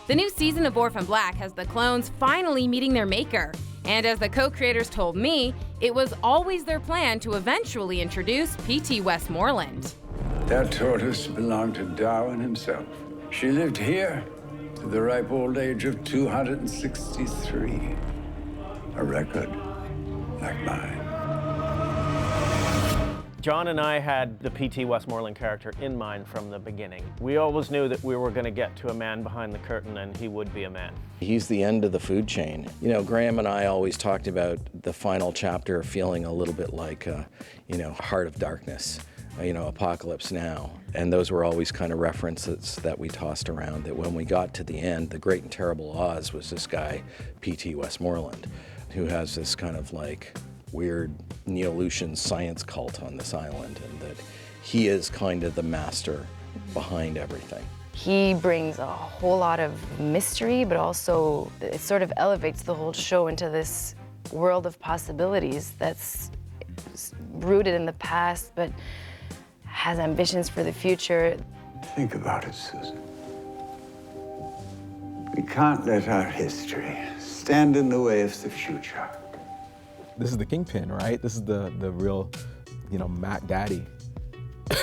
The new season of Orphan Black has the clones finally meeting their maker. And as the co-creators told me, it was always their plan to eventually introduce P.T. Westmorland. That tortoise belonged to Darwin himself. She lived here to the ripe old age of 263. A record like mine. John and I had the P.T. Westmorland character in mind from the beginning. We always knew that we were going to get to a man behind the curtain, and he would be a man. He's the end of the food chain. You know, Graham and I always talked about the final chapter feeling a little bit like, Heart of Darkness, Apocalypse Now. And those were always kind of references that we tossed around, that when we got to the end, the Great and Terrible Oz was this guy, P.T. Westmorland, who has this kind of like weird Neo-Lucian science cult on this island, and that he is kind of the master behind everything. He brings a whole lot of mystery, but also it sort of elevates the whole show into this world of possibilities that's rooted in the past, but has ambitions for the future. Think about it, Susan. We can't let our history stand in the way of the future. This is the Kingpin, right? This is the real, Mac Daddy,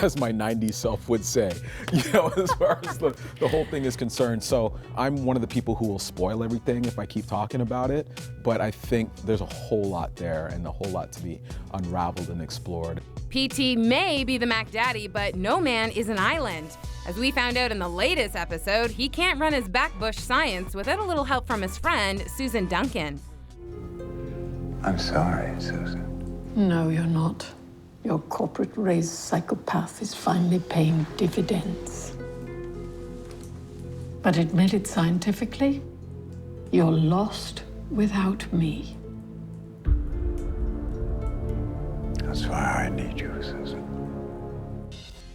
as my 90s self would say, as far as the whole thing is concerned. So I'm one of the people who will spoil everything if I keep talking about it, but I think there's a whole lot there and a whole lot to be unraveled and explored. P.T. may be the Mac Daddy, but no man is an island. As we found out in the latest episode, he can't run his backbush science without a little help from his friend, Susan Duncan. I'm sorry, Susan. No, you're not. Your corporate-raised psychopath is finally paying dividends. But admit it scientifically, you're lost without me. That's why I need you, Susan.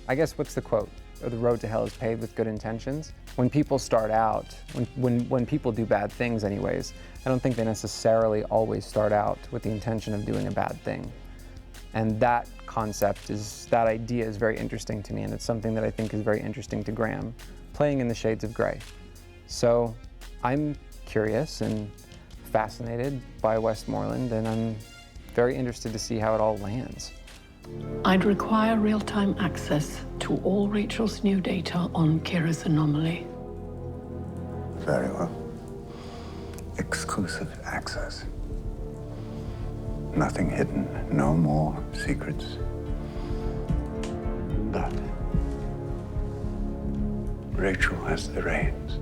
I guess what's the quote? The road to hell is paved with good intentions. When people start out, when people do bad things anyways, I don't think they necessarily always start out with the intention of doing a bad thing. And that that idea is very interesting to me, and it's something that I think is very interesting to Graham, playing in the shades of gray. So I'm curious and fascinated by Westmorland, and I'm very interested to see how it all lands. I'd require real-time access to all Rachel's new data on Kira's anomaly. Very well. Exclusive access. Nothing hidden, no more secrets. But Rachel has the reins.